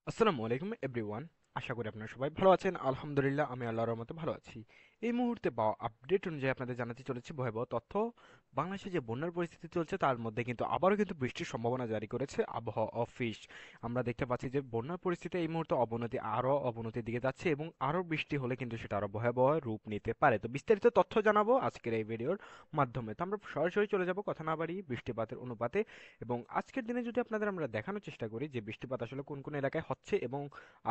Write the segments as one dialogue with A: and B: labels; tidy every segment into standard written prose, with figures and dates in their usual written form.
A: আসসালামু আলাইকুম এভরিওয়ান। আশা করি আপনারা সবাই ভালো আছেন। আলহামদুলিল্লাহ আমি আল্লাহর রহমতে ভালো আছি। এই মুহূর্তে পাওয়া আপডেট অনুযায়ী আপনাদের জানাতে চলেছি ভয়াবহ তথ্য। বাংলাদেশে যে বন্যার পরিস্থিতি চলছে তার মধ্যে কিন্তু আবারও কিন্তু বৃষ্টির সম্ভাবনা জারি করেছে আবহাওয়া অফিস। আমরা দেখতে পাচ্ছি যে বন্যার পরিস্থিতি এই মুহূর্তে আরও অবনতির দিকে যাচ্ছে এবং আরও বৃষ্টি হলে কিন্তু সেটা আরও ভয়াবহ রূপ নিতে পারে। তো বিস্তারিত তথ্য জানাবো আজকের এই ভিডিওর মাধ্যমে। তো আমরা সরাসরি চলে যাব কথা না বাড়িয়ে বৃষ্টিপাতের অনুপাতে। এবং আজকের দিনে যদি আপনাদের আমরা দেখানোর চেষ্টা করি যে বৃষ্টিপাত আসলে কোন কোন এলাকায় হচ্ছে এবং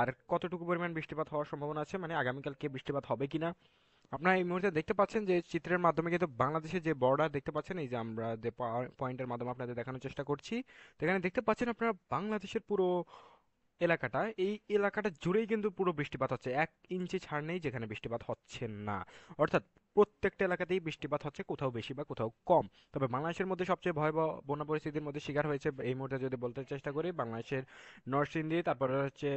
A: আর কতটুকু পরিমাণ বৃষ্টিপাত হওয়ার সম্ভাবনা আছে, মানে আগামীকালকে বৃষ্টিপাত হবে কিনা। আপনারা এই মুহূর্তে দেখতে পাচ্ছেন যে চিত্রের মাধ্যমে কিন্তু বাংলাদেশের যে বর্ডার দেখতে পাচ্ছেন, এই যে আমরা যে পয়েন্টের মাধ্যমে আপনাদের দেখানোর চেষ্টা করছি, তো এখানে দেখতে পাচ্ছেন আপনারা বাংলাদেশের পুরো এলাকাটা, এই এলাকাটা জুড়েই কিন্তু পুরো বৃষ্টিপাত হচ্ছে, 1 ইঞ্চি ছাড় নেই যেখানে বৃষ্টিপাত হচ্ছে না। অর্থাৎ প্রত্যেকটা এলাকাতেই বৃষ্টিপাত হচ্ছে, কোথাও বেশি বা কোথাও কম। তবে বাংলাদেশের মধ্যে সবচেয়ে ভয়াবহ বন্যা পরিস্থিতির মধ্যে শিকার হয়েছে এই মুহূর্তে যদি বলতে চেষ্টা করি বাংলাদেশের নরসিংদী, তারপরে হচ্ছে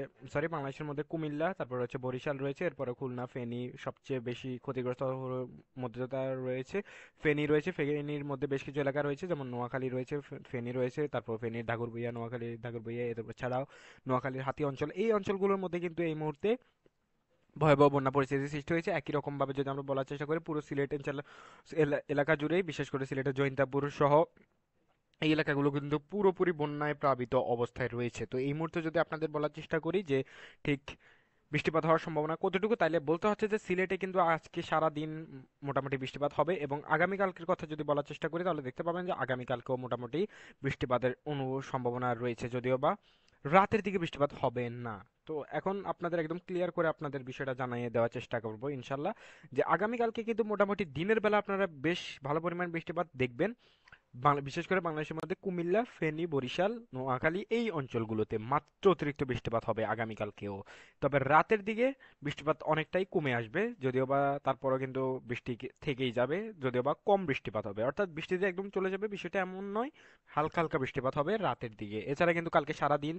A: বাংলাদেশের মধ্যে কুমিল্লা, তারপরে হচ্ছে বরিশাল রয়েছে, এরপরে খুলনা, ফেনী সবচেয়ে বেশি ক্ষতিগ্রস্ত মধ্যে রয়েছে। ফেনী রয়েছে, ফেনীর মধ্যে বেশ কিছু এলাকা রয়েছে যেমন নোয়াখালী রয়েছে, ফেনী রয়েছে, তারপর ফেনীর ঢাকুরবাড়িয়া, নোয়াখালী ঢাকুরবাড়িয়া, এরপর ছাড়াও নোয়াখালীর হাতি অঞ্চল, এই অঞ্চলগুলোর মধ্যে কিন্তু এই মুহূর্তে ভয়াবহ বন্যা পরিস্থিতির সৃষ্টি হয়েছে। একই রকম ভাবে যদি আমরা বলার চেষ্টা করি পুরো সিলেট অঞ্চল এলাকা জুড়েই, বিশেষ করে সিলেটের জৈন্তাপুর সহ এই এলাকাগুলো কিন্তু পুরোপুরি বন্যায় প্লাবিত অবস্থায় রয়েছে। তো এই মুহূর্তে যদি আপনাদের বলার চেষ্টা করি যে ঠিক বৃষ্টিপাত হওয়ার সম্ভাবনা কতটুকু, তাইলে বলতে হচ্ছে যে সিলেটে কিন্তু আজকে সারা দিন মোটামুটি বৃষ্টিপাত হবে। এবং আগামীকালকের কথা যদি বলার চেষ্টা করি তাহলে দেখতে পাবেন যে আগামীকালকেও মোটামুটি বৃষ্টিপাতের সম্ভাবনা রয়েছে, যদিও বা রাতের দিকে বৃষ্টিপাত হবে না। তো এখন আপনাদের একদম ক্লিয়ার করে আপনাদের বিষয়টা জানিয়ে দেওয়ার চেষ্টা করব ইনশাল্লাহ, যে আগামীকালকে কিন্তু মোটামুটি দিনের বেলা আপনারা বেশ ভালো পরিমাণ বৃষ্টিপাত দেখবেন। বিশেষ করে বাংলাদেশের মধ্যে কুমিল্লা, ফেনী, বরিশাল, নোয়াখালী এই অঞ্চলগুলোতে মাত্র অতিরিক্ত বৃষ্টিপাত হবে আগামীকালকেও। তবে রাতের দিকে বৃষ্টিপাত অনেকটাই কমে আসবে, যদিও বা তারপরও কিন্তু বৃষ্টি থেকেই যাবে, যদিও বা কম বৃষ্টিপাত হবে। অর্থাৎ বৃষ্টিতে একদম চলে যাবে বিষয়টা এমন নয়, হালকা হালকা বৃষ্টিপাত হবে রাতের দিকে। এছাড়া কিন্তু কালকে সারা দিন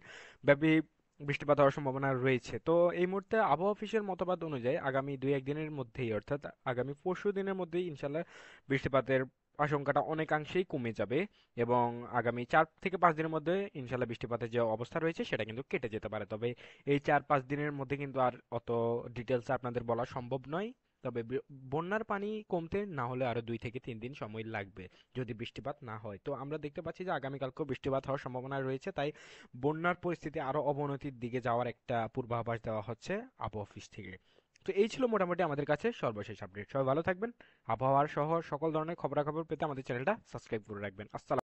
A: ব্যাপী বৃষ্টিপাত হওয়ার সম্ভাবনা রয়েছে। তো এই মুহূর্তে আবহাওয়া অফিসের মতবাদ অনুযায়ী আগামী 2-1 দিনের মধ্যেই, অর্থাৎ আগামী পরশু দিনের মধ্যেই ইনশাল্লাহ বৃষ্টিপাতের আশঙ্কাটা অনেকাংশেই কমে যাবে। এবং আগামী 4 থেকে 5 দিনের মধ্যে ইনশাল্লাহ বৃষ্টিপাতের যে অবস্থা রয়েছে সেটা কিন্তু কেটে যেতে পারে। তবে এই 4-5 দিনের মধ্যে কিন্তু আর অত ডিটেলস আপনাদের বলা সম্ভব নয়। তবে বন্যার পানি কমতে না হলে আরো 2 থেকে 3 দিন সময় লাগবে যদি বৃষ্টিপাত না হয়। তো আমরা দেখতে পাচ্ছি যে আগামীকালকেও বৃষ্টিপাত হওয়ার সম্ভাবনা রয়েছে, তাই বন্যার পরিস্থিতি আরো অবনতির দিকে যাওয়ার একটা পূর্বাভাস দেওয়া হচ্ছে আবহাওয়া অফিস থেকে। তো এই ছিল মোটামুটি আমাদের কাছে সর্বশেষ আপডেট। সবাই ভালো থাকবেন। আবহাওয়ার সহ সকল ধরনের খবরাখবর পেতে আমাদের চ্যানেলটা সাবস্ক্রাইব করে রাখবেন। আসসালাম।